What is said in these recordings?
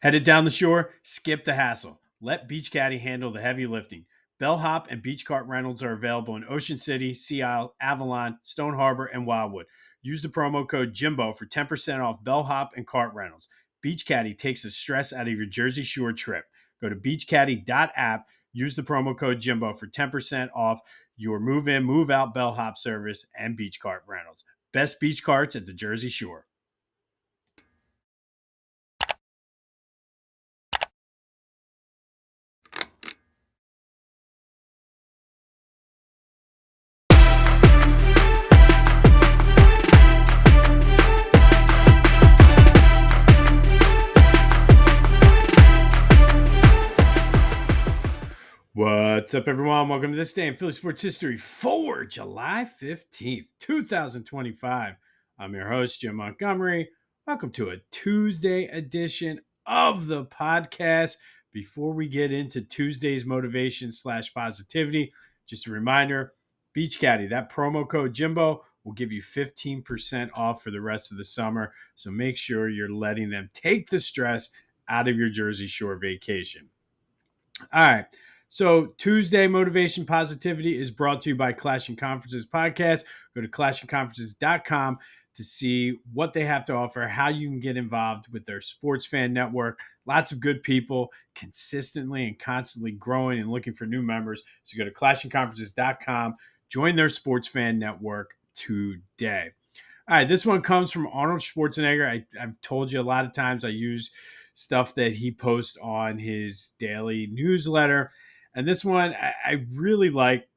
Headed down the shore? Skip the hassle. Let Beach Caddy handle the heavy lifting. Bellhop and beach cart rentals are available in Ocean City, Sea Isle, Avalon, Stone Harbor, and Wildwood. Use the promo code Jimbo for 10% off bellhop and cart rentals. Beach Caddy takes the stress out of your Jersey Shore trip. Go to beachcaddy.app. Use the promo code Jimbo for 10% off your move in, move out bellhop service and beach cart rentals. Best beach carts at the Jersey Shore. What's up, everyone? Welcome to this day in Philly sports history for July 15th, 2025. I'm your host, Jim Montgomery. Welcome to a Tuesday edition of the podcast. Before we get into Tuesday's motivation / positivity, just a reminder, Beach Caddy, that promo code Jimbo will give you 15% off for the rest of the summer. So make sure you're letting them take the stress out of your Jersey Shore vacation. All right. So Tuesday Motivation Positivity is brought to you by Clash and Conferences Podcast. Go to clashandconferences.com to see what they have to offer, how you can get involved with their sports fan network. Lots of good people consistently and constantly growing and looking for new members. So go to clashandconferences.com, join their sports fan network today. All right, this one comes from Arnold Schwarzenegger. I've told you a lot of times I use stuff that he posts on his daily newsletter. And this one I really like,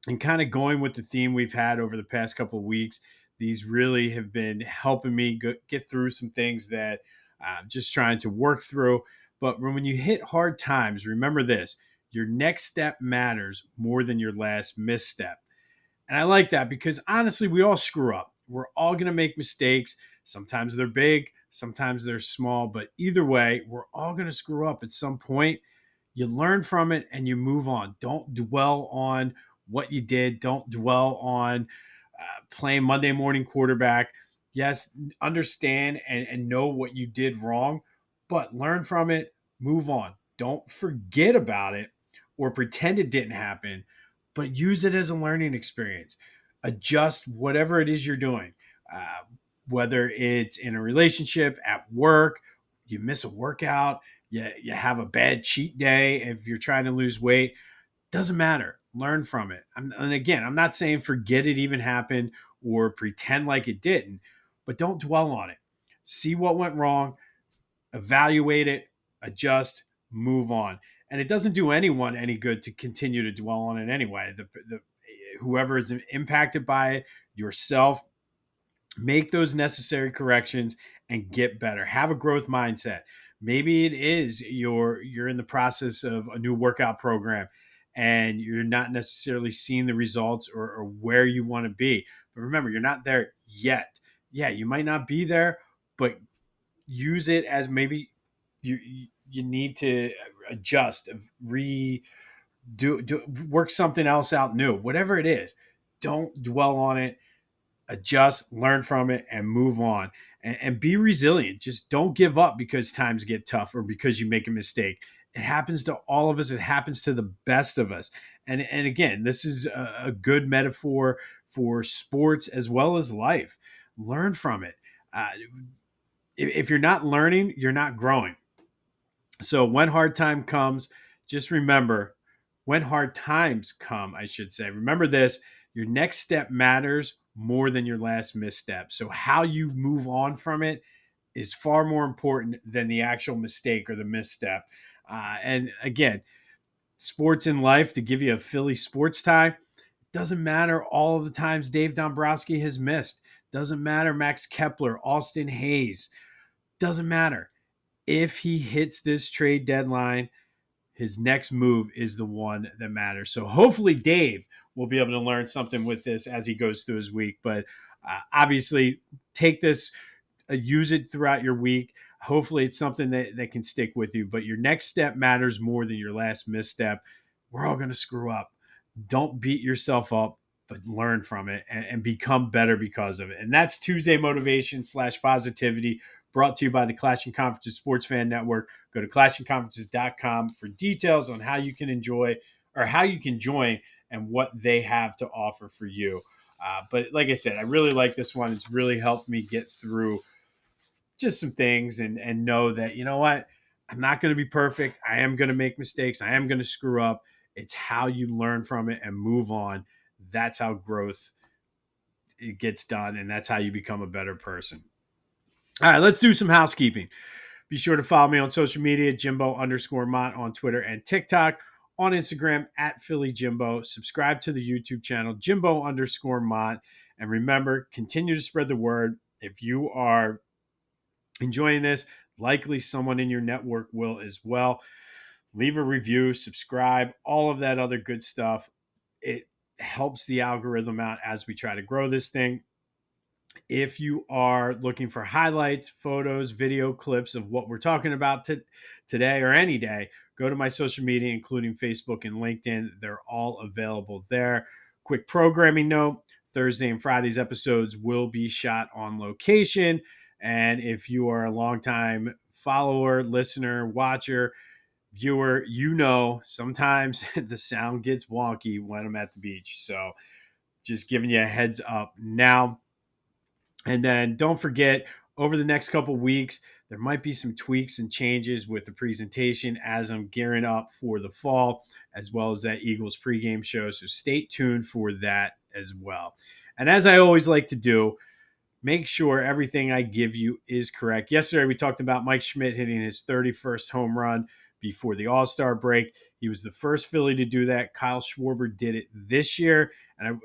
and kind of going with the theme we've had over the past couple of weeks. These really have been helping me get through some things that I'm just trying to work through. But when you hit hard times, remember this: your next step matters more than your last misstep. And I like that because honestly, we all screw up. We're all going to make mistakes. Sometimes they're big, sometimes they're small, but either way, we're all going to screw up at some point. You learn from it and you move on. Don't dwell on what you did. Don't dwell on playing Monday morning quarterback. Yes, understand and know what you did wrong, but learn from it, move on. Don't forget about it or pretend it didn't happen, but use it as a learning experience. Adjust whatever it is you're doing, uh, whether it's in a relationship, at work, you miss a workout, you have a bad cheat day if you're trying to lose weight. Doesn't matter. Learn from it. And again, I'm not saying forget it even happened or pretend like it didn't, but don't dwell on it. See what went wrong, evaluate it, adjust, move on. And it doesn't do anyone any good to continue to dwell on it anyway. Whoever is impacted by it, yourself, make those necessary corrections and get better. Have a growth mindset. Maybe it is you're in the process of a new workout program and you're not necessarily seeing the results or where you want to be. But remember, you're not there yet. Yeah, you might not be there, but use it as maybe you need to adjust, work something else out new, whatever it is. Don't dwell on it. Adjust, learn from it, and move on. And be resilient. Just don't give up because times get tough or because you make a mistake. It happens to all of us. It happens to the best of us. And again, this is a good metaphor for sports as well as life. Learn from it. If you're not learning, you're not growing. So when hard time comes, just remember, when hard times come, I should say, remember this: your next step matters more than your last misstep. So how you move on from it is far more important than the actual mistake or the misstep. And again, sports in life, to give you a Philly sports tie, doesn't matter all of the times Dave Dombrowski has missed. Doesn't matter Max Kepler, Austin Hayes. Doesn't matter. If he hits this trade deadline, his next move is the one that matters. So hopefully Dave will be able to learn something with this as he goes through his week. But obviously, take this, use it throughout your week. Hopefully it's something that can stick with you. But your next step matters more than your last misstep. We're all going to screw up. Don't beat yourself up, but learn from it and become better because of it. And that's Tuesday motivation / positivity brought to you by the Clashing Conferences Sports Fan Network. Go to clashingconferences.com for details on how you can enjoy or how you can join and what they have to offer for you. But like I said, I really like this one. It's really helped me get through just some things and know that, you know what, I'm not going to be perfect. I am going to make mistakes. I am going to screw up. It's how you learn from it and move on. That's how growth it gets done, and that's how you become a better person. All right, let's do some housekeeping. Be sure to follow me on social media, Jimbo_Mott on Twitter and TikTok, on Instagram at Philly Jimbo. Subscribe to the YouTube channel, Jimbo_Mott. And remember, continue to spread the word. If you are enjoying this, likely someone in your network will as well. Leave a review, subscribe, all of that other good stuff. It helps the algorithm out as we try to grow this thing. If you are looking for highlights, photos, video clips of what we're talking about today or any day, go to my social media, including Facebook and LinkedIn. They're all available there. Quick programming note: Thursday and Friday's episodes will be shot on location. And if you are a longtime follower, listener, watcher, viewer, you know sometimes the sound gets wonky when I'm at the beach. So just giving you a heads up now. And then don't forget, over the next couple weeks, there might be some tweaks and changes with the presentation as I'm gearing up for the fall, as well as that Eagles pregame show. So stay tuned for that as well. And as I always like to do, make sure everything I give you is correct. Yesterday, we talked about Mike Schmidt hitting his 31st home run before the All-Star break. He was the first Philly to do that. Kyle Schwarber did it this year, and I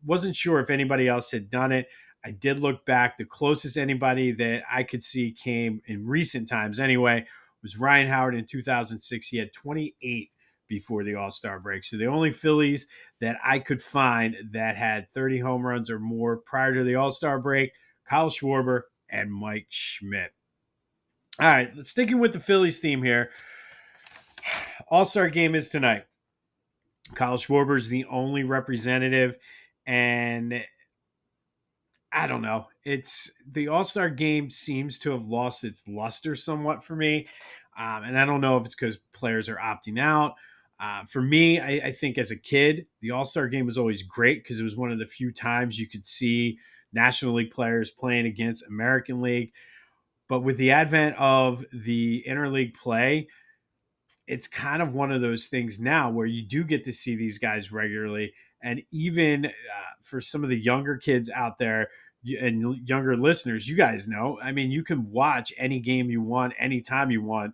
wasn't sure if anybody else had done it. I did look back. The closest anybody that I could see came in recent times anyway was Ryan Howard in 2006. He had 28 before the All-Star break. So the only Phillies that I could find that had 30 home runs or more prior to the All-Star break: Kyle Schwarber and Mike Schmidt. All right, sticking with the Phillies theme here. All-Star game is tonight. Kyle Schwarber is the only representative, and I don't know. It's the All-Star game seems to have lost its luster somewhat for me, and I don't know if it's because players are opting out. For me, I think as a kid, the All-Star game was always great because it was one of the few times you could see National League players playing against American League. But with the advent of the interleague play, it's kind of one of those things now where you do get to see these guys regularly. And even for some of the younger kids out there and younger listeners, you guys know, I mean, you can watch any game you want, anytime you want,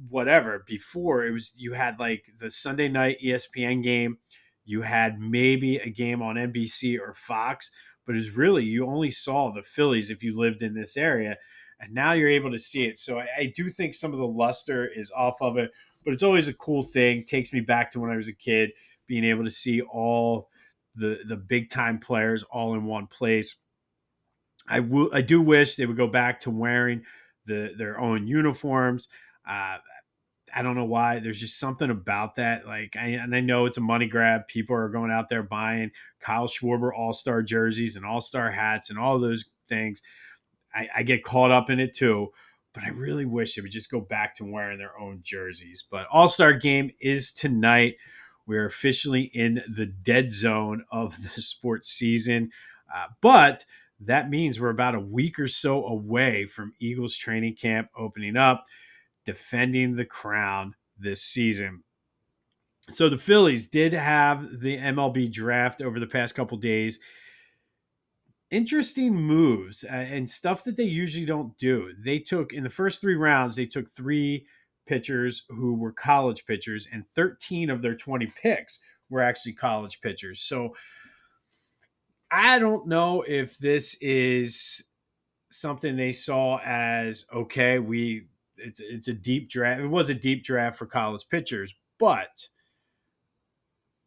whatever. Before, it was, you had like the Sunday night ESPN game, you had maybe a game on NBC or Fox, but it's really, you only saw the Phillies if you lived in this area, and now you're able to see it. So I do think some of the luster is off of it, but it's always a cool thing. Takes me back to when I was a kid, being able to see all the big time players all in one place. I do wish they would go back to wearing their own uniforms. Uh, I don't know why. There's just something about that. And I know it's a money grab. People are going out there buying Kyle Schwarber All-Star jerseys and All-Star hats and all those things. I get caught up in it too, but I really wish they would just go back to wearing their own jerseys. But All-Star game is tonight. We're officially in the dead zone of the sports season. But that means we're about a week or so away from Eagles training camp opening up, defending the crown this season. So the Phillies did have the MLB draft over the past couple days. Interesting moves and stuff that they usually don't do. They took, in the first 3 rounds, they took 3 pitchers who were college pitchers, and 13 of their 20 picks were actually college pitchers. So I don't know if this is something they saw as, okay, it's a deep draft. It was a deep draft for college pitchers, but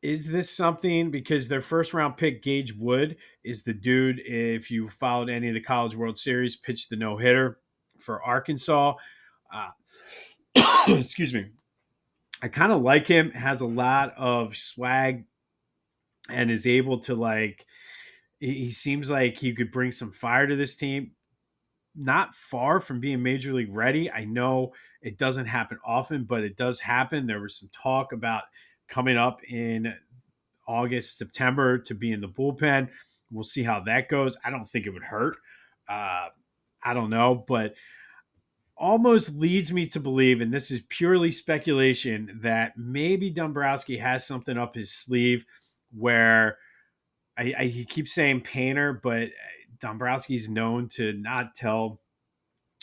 is this something, because their first round pick, Gage Wood, is the dude, if you followed any of the College World Series, pitched the no hitter for Arkansas. Uh, excuse me. I kind of like him, has a lot of swag, and is able to, like, he seems like he could bring some fire to this team. not far from being major league ready. I know it doesn't happen often, but it does happen. There was some talk about coming up in August, September to be in the bullpen. We'll see how that goes. I don't think it would hurt. Uh, I don't know, but almost leads me to believe, and this is purely speculation, that maybe Dombrowski has something up his sleeve where he keeps saying Painter, but Dombrowski's known to not tell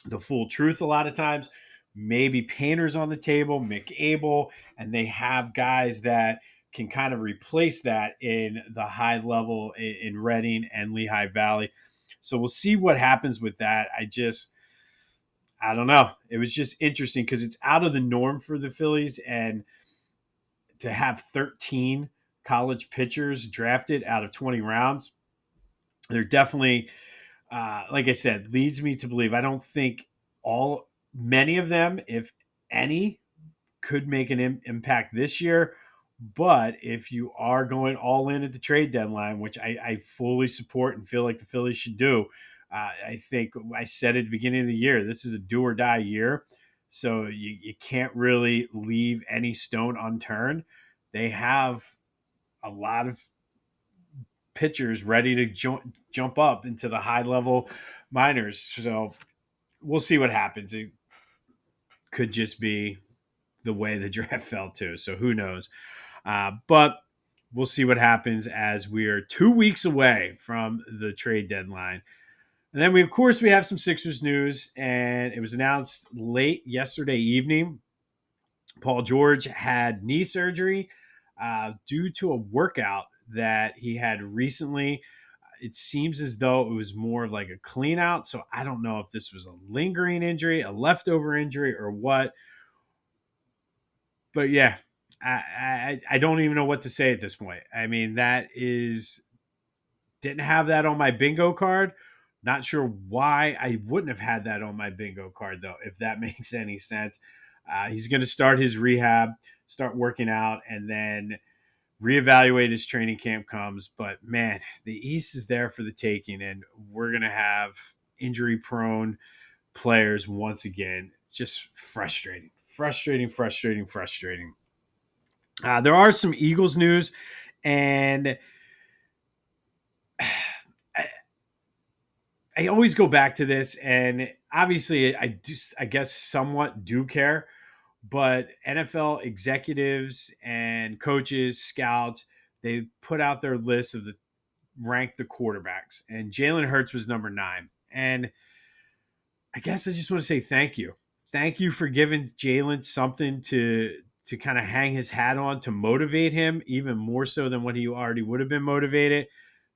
the full truth a lot of times. Maybe Painter's on the table, McAble, and they have guys that can kind of replace that in the high level in Reading and Lehigh Valley. So we'll see what happens with that. I don't know. It was just interesting because it's out of the norm for the Phillies, and to have 13 college pitchers drafted out of 20 rounds, they're definitely, like I said, leads me to believe. I don't think many of them, if any, could make an impact this year. But if you are going all in at the trade deadline, which I fully support and feel like the Phillies should do, I think I said at the beginning of the year, this is a do or die year. So you can't really leave any stone unturned. They have a lot of pitchers ready to jump up into the high level minors. So we'll see what happens. It could just be the way the draft fell too. So who knows? But we'll see what happens as we are 2 weeks away from the trade deadline. And then of course, we have some Sixers news, and it was announced late yesterday evening. Paul George had knee surgery due to a workout that he had recently. It seems as though it was more of like a clean out. So I don't know if this was a lingering injury, a leftover injury, or what. But yeah, I don't even know what to say at this point. I mean, didn't have that on my bingo card. Not sure why I wouldn't have had that on my bingo card though, if that makes any sense. He's going to start his rehab, start working out, and then reevaluate as training camp comes. But man, the East is there for the taking, and we're going to have injury prone players once again. Just frustrating, frustrating, frustrating, frustrating. There are some Eagles news, and I, I always go back to this, and obviously, I guess, somewhat do care, but NFL executives and coaches, scouts, they put out their list of rank the quarterbacks, and Jalen Hurts was number 9. And I guess I just want to say thank you. Thank you for giving Jalen something to kind of hang his hat on, to motivate him even more so than what he already would have been motivated.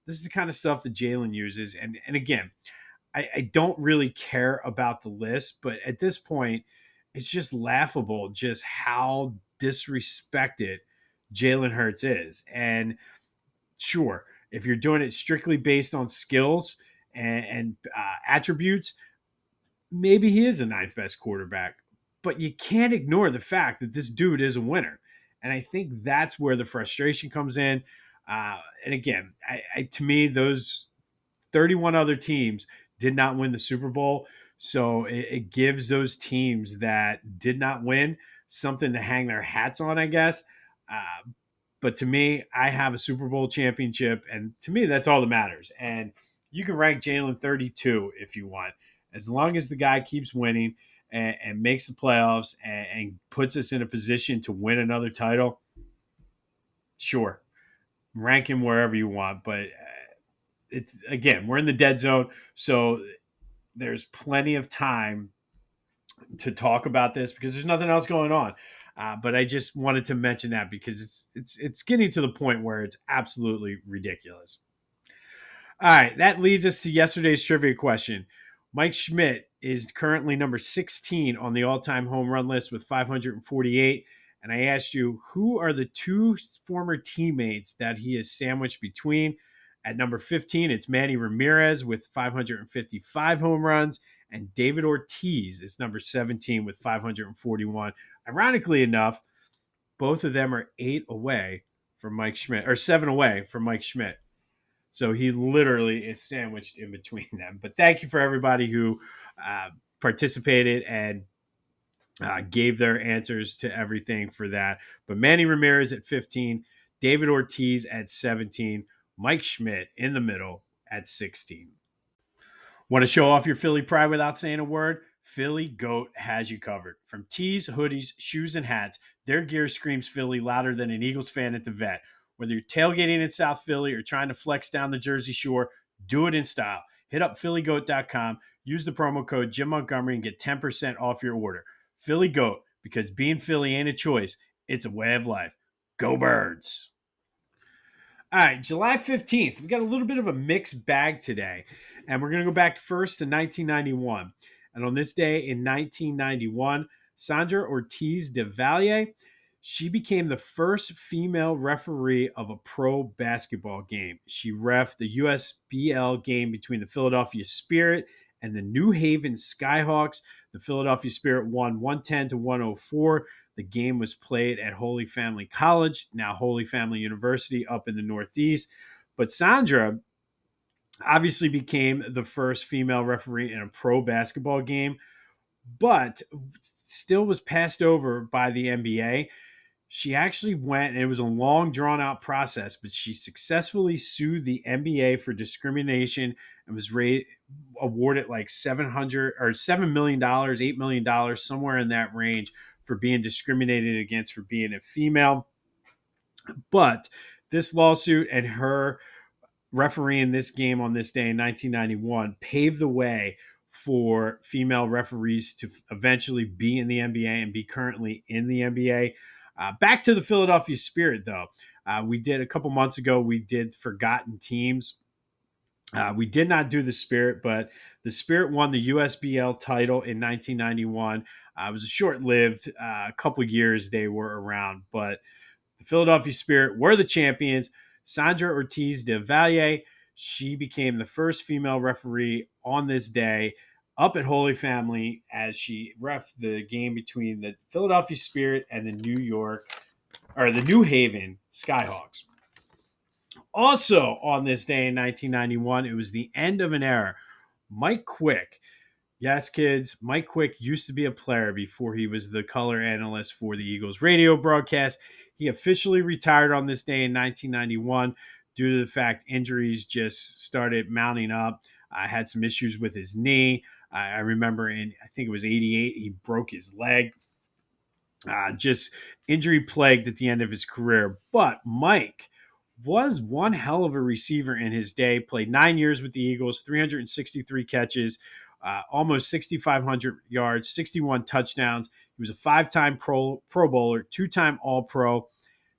This is the kind of stuff that Jalen uses. And again, I don't really care about the list, but at this point, it's just laughable just how disrespected Jalen Hurts is. And sure, if you're doing it strictly based on skills and attributes, maybe he is the ninth best quarterback. But you can't ignore the fact that this dude is a winner. And I think that's where the frustration comes in. And again, to me, those 31 other teams did not win the Super Bowl. So it gives those teams that did not win something to hang their hats on, I guess. But to me, I have a Super Bowl championship, and to me, that's all that matters. And you can rank Jalen 32 if you want, as long as the guy keeps winning and makes the playoffs and puts us in a position to win another title. Sure, rank him wherever you want, but it's again, we're in the dead zone, so there's plenty of time to talk about this because there's nothing else going on. But I just wanted to mention that because it's getting to the point where it's absolutely ridiculous. All right, that leads us to yesterday's trivia question. Mike Schmidt is currently number 16 on the all-time home run list with 548. And I asked you, who are the two former teammates that he is sandwiched between? At number 15, it's Manny Ramirez with 555 home runs, and David Ortiz is number 17 with 541. Ironically enough, both of them are 8 away from Mike Schmidt, or 7 away from Mike Schmidt. So he literally is sandwiched in between them. But thank you for everybody who uh, participated and gave their answers to everything for that. But Manny Ramirez at 15, David Ortiz at 17, Mike Schmidt in the middle at 16. Want to show off your Philly pride without saying a word? Philly Goat has you covered. From tees, hoodies, shoes, and hats, their gear screams Philly louder than an Eagles fan at the vet. Whether you're tailgating in South Philly or trying to flex down the Jersey Shore, do it in style. Hit up phillygoat.com, use the promo code Jim Montgomery, and get 10% off your order. Philly Goat, because being Philly ain't a choice, it's a way of life. Go Birds! All right, July 15th. We got a little bit of a mixed bag today. And we're going to go back first to 1991. And on this day in 1991, Sandra Ortiz-Del Valle, she became the first female referee of a pro basketball game. She reffed the USBL game between the Philadelphia Spirit and the New Haven Skyhawks. The Philadelphia Spirit won 110 to 104. The game was played at Holy Family College, now Holy Family University up in the Northeast. But Sandra obviously became the first female referee in a pro basketball game, but still was passed over by the NBA. She actually went, and it was a long, drawn out process, but she successfully sued the NBA for discrimination and was awarded like $7 million, $8 million, somewhere in that range for being discriminated against for being a female. But this lawsuit and her refereeing this game on this day in 1991 paved the way for female referees to eventually be in the NBA and be currently in the NBA. Back to the Philadelphia Spirit, though. We did a couple months ago, we did Forgotten Teams. We did not do the Spirit, but the Spirit won the USBL title in 1991. It was a short-lived couple years they were around, but the Philadelphia Spirit were the champions. Sandra Ortiz-Del Valle, she became the first female referee on this day up at Holy Family as she reffed the game between the Philadelphia Spirit and the New Haven Skyhawks. Also on this day in 1991, it was the end of an era. Mike Quick, yes, kids, Mike Quick used to be a player before he was the color analyst for the Eagles radio broadcast. He officially retired on this day in 1991 due to the fact injuries just started mounting up. I had some issues with his knee. I remember I think it was 88, he broke his leg. Just injury plagued at the end of his career. But Mike was one hell of a receiver in his day, played 9 years with the Eagles, 363 catches, almost 6,500 yards, 61 touchdowns. He was a five-time Pro Bowler, two-time All-Pro.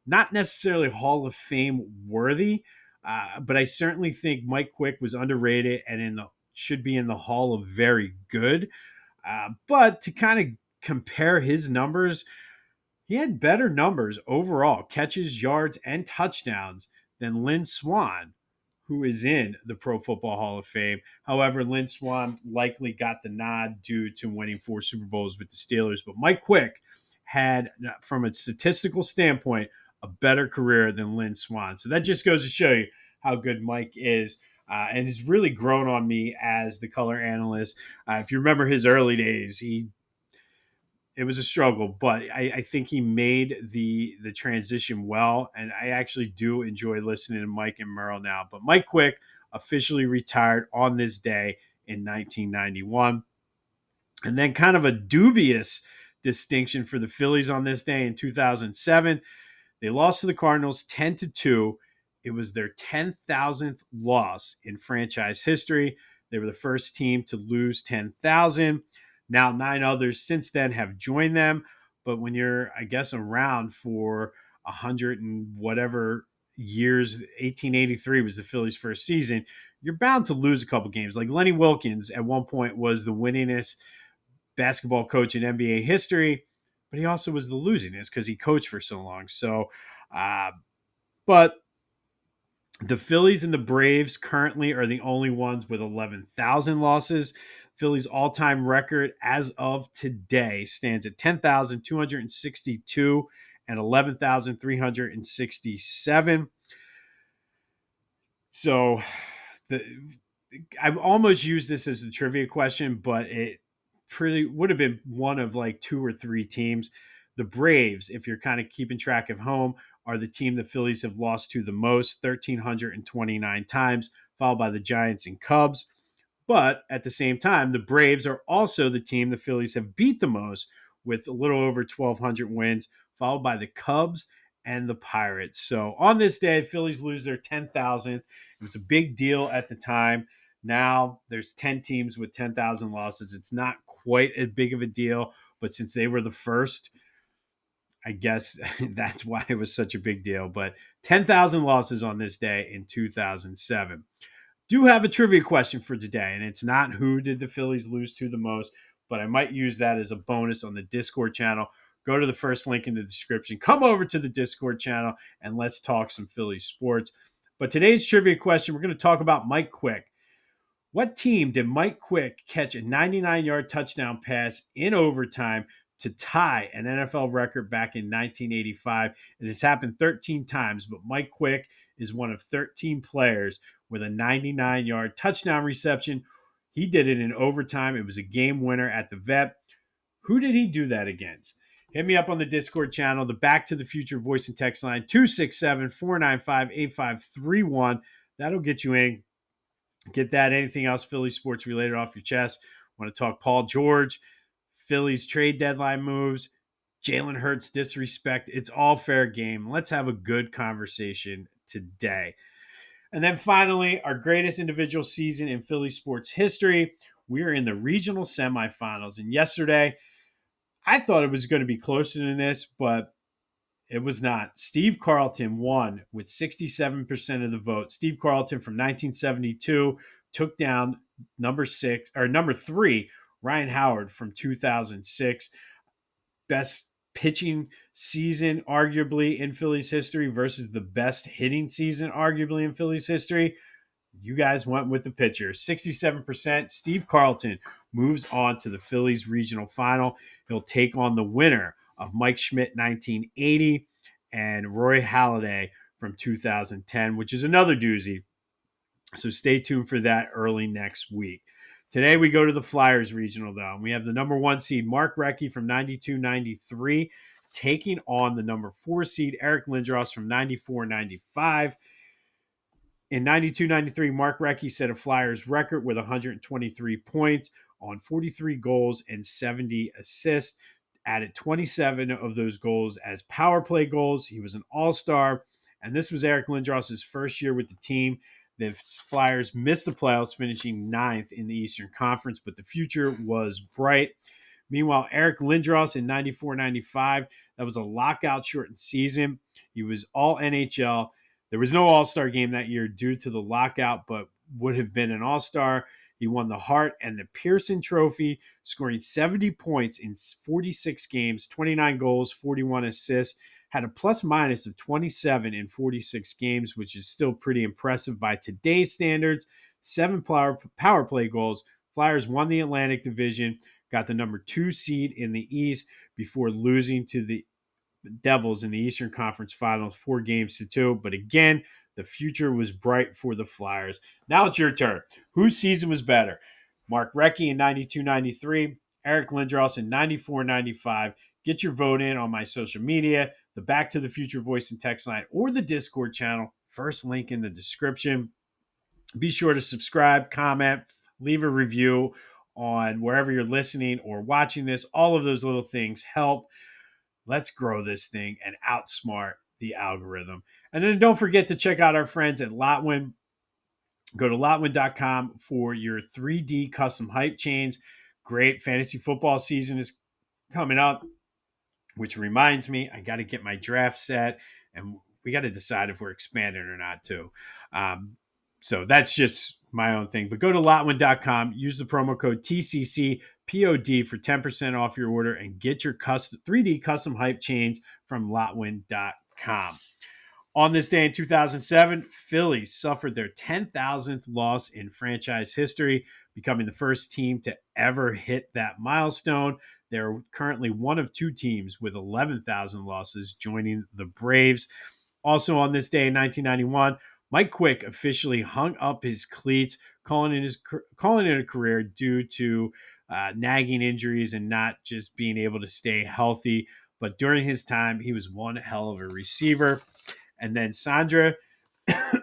Not necessarily Hall of Fame worthy, but I certainly think Mike Quick was underrated and should be in the Hall of Very Good. But to kind of compare his numbers, he had better numbers overall, catches, yards, and touchdowns than Lynn Swann, who is in the Pro Football Hall of Fame. However, Lynn Swann likely got the nod due to winning 4 Super Bowls with the Steelers. But Mike Quick had, from a statistical standpoint, a better career than Lynn Swann. So that just goes to show you how good Mike is. And has really grown on me as the color analyst. If you remember his early days, it was a struggle, but I think he made the transition well, and I actually do enjoy listening to Mike and Merle now. But Mike Quick officially retired on this day in 1991. And then kind of a dubious distinction for the Phillies on this day in 2007. They lost to the Cardinals 10-2. It was their 10,000th loss in franchise history. They were the first team to lose 10,000. Now 9 others since then have joined them. But when you're, I guess, around for 100 and whatever years, 1883 was the Phillies' first season, you're bound to lose a couple games. Like Lenny Wilkens at one point was the winningest basketball coach in NBA history, but he also was the losingest because he coached for so long. So, but the Phillies and the Braves currently are the only ones with 11,000 losses. Phillies' all-time record as of today stands at 10,262 and 11,367. So I almost used this as a trivia question, but it pretty would have been one of like two or three teams. The Braves, if you're kind of keeping track of home, are the team the Phillies have lost to the most, 1,329 times, followed by the Giants and Cubs. But at the same time, the Braves are also the team the Phillies have beat the most with a little over 1,200 wins, followed by the Cubs and the Pirates. So on this day, Phillies lose their 10,000th. It was a big deal at the time. Now there's 10 teams with 10,000 losses. It's not quite as big of a deal, but since they were the first, I guess that's why it was such a big deal. But 10,000 losses on this day in 2007. Do have a trivia question for today, and it's not who did the Phillies lose to the most, but I might use that as a bonus on the Discord channel. Go to the first link in the description. Come over to the Discord channel and let's talk some Phillies sports. But today's trivia question, we're going to talk about Mike Quick. What team did Mike Quick catch a 99-yard touchdown pass in overtime to tie an NFL record back in 1985? It has happened 13 times, but Mike Quick is one of 13 players with a 99-yard touchdown reception. He did it in overtime. It was a game winner at the Vet. Who did he do that against? Hit me up on the Discord channel, the Back to the Future voice and text line, 267-495-8531. That'll get you in. Get that. Anything else Philly sports related off your chest? Want to talk Paul George, Phillies trade deadline moves, Jalen Hurts disrespect? It's all fair game. Let's have a good conversation today. And then finally, our greatest individual season in Philly sports history. We are in the regional semifinals. And yesterday, I thought it was going to be closer than this, but it was not. Steve Carlton won with 67% of the vote. Steve Carlton from 1972 took down number three, Ryan Howard from 2006. Best pitching season, arguably, in Phillies history versus the best hitting season, arguably, in Phillies history. You guys went with the pitcher. 67%. Steve Carlton moves on to the Phillies regional final. He'll take on the winner of Mike Schmidt 1980 and Roy Halladay from 2010, which is another doozy. So stay tuned for that early next week. Today we go to the Flyers regional, though. And we have the number 1 seed, Mark Recchi from 92-93, taking on the number 4 seed, Eric Lindros from 94-95. In 92-93, Mark Recchi set a Flyers record with 123 points on 43 goals and 70 assists. Added 27 of those goals as power play goals. He was an all-star, and this was Eric Lindros' first year with the team. The Flyers missed the playoffs, finishing 9th in the Eastern Conference, but the future was bright. Meanwhile, Eric Lindros in 94-95, that was a lockout-shortened season. He was all NHL. There was no All-Star game that year due to the lockout, but would have been an All-Star. He won the Hart and the Pearson Trophy, scoring 70 points in 46 games, 29 goals, 41 assists, had a plus-minus of 27 in 46 games, which is still pretty impressive by today's standards. 7 power play goals. Flyers won the Atlantic Division, got the number 2 seed in the East before losing to the Devils in the Eastern Conference Finals 4-2. But again, the future was bright for the Flyers. Now it's your turn. Whose season was better? Mark Recchi in 92-93, Eric Lindros in 94-95. Get your vote in on my social media, the Back to the Future voice and text line, or the Discord channel. First link in the description. Be sure to subscribe, comment, leave a review on wherever you're listening or watching this. All of those little things help. Let's grow this thing and outsmart the algorithm. And then don't forget to check out our friends at Lotwin. Go to lotwin.com for your 3D custom hype chains. Great fantasy football season is coming up, which reminds me, I got to get my draft set, and we got to decide if we're expanding or not, too. So that's just my own thing. But go to lotwin.com, use the promo code TCCPOD for 10% off your order, and get your 3D custom hype chains from lotwin.com. On this day in 2007, Phillies suffered their 10,000th loss in franchise history, becoming the first team to ever hit that milestone. They're currently one of 2 teams with 11,000 losses, joining the Braves. Also on this day in 1991, Mike Quick officially hung up his cleats, calling it a career due to nagging injuries and not just being able to stay healthy. But during his time, he was one hell of a receiver. And then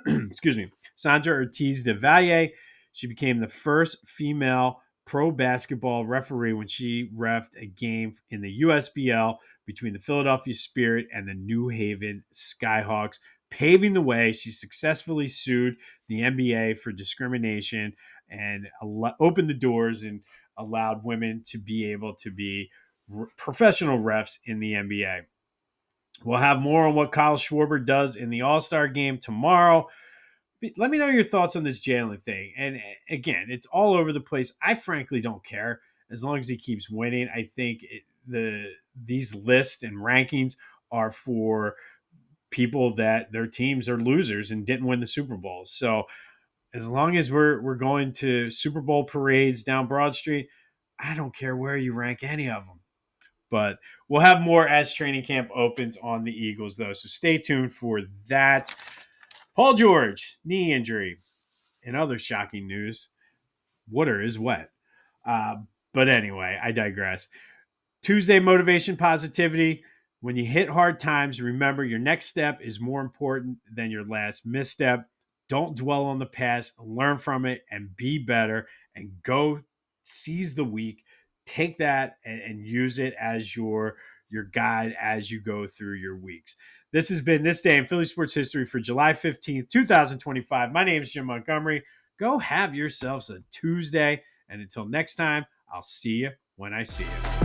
excuse me, Sandra Ortiz-Del Valle, she became the first female pro basketball referee when she reffed a game in the USBL between the Philadelphia Spirit and the New Haven Skyhawks, paving the way. She successfully sued the NBA for discrimination and opened the doors and allowed women to be able to be professional refs in the NBA. We'll have more on what Kyle Schwarber does in the All-Star game tomorrow. Let me know your thoughts on this Jalen thing. And again, it's all over the place. I frankly don't care as long as he keeps winning. I think these lists and rankings are for people that their teams are losers and didn't win the Super Bowl. So as long as we're going to Super Bowl parades down Broad Street, I don't care where you rank any of them. But we'll have more as training camp opens on the Eagles, though. So stay tuned for that. Paul George, knee injury. In other shocking news, water is wet. Uh, but anyway, I digress. Tuesday, motivation, positivity. When you hit hard times, remember your next step is more important than your last misstep. Don't dwell on the past, learn from it, and be better. And go seize the week. Take that and use it as your guide as you go through your weeks. This has been This Day in Philly Sports History for July 15th, 2025. My name is Jim Montgomery. Go have yourselves a Tuesday. And until next time, I'll see you when I see you.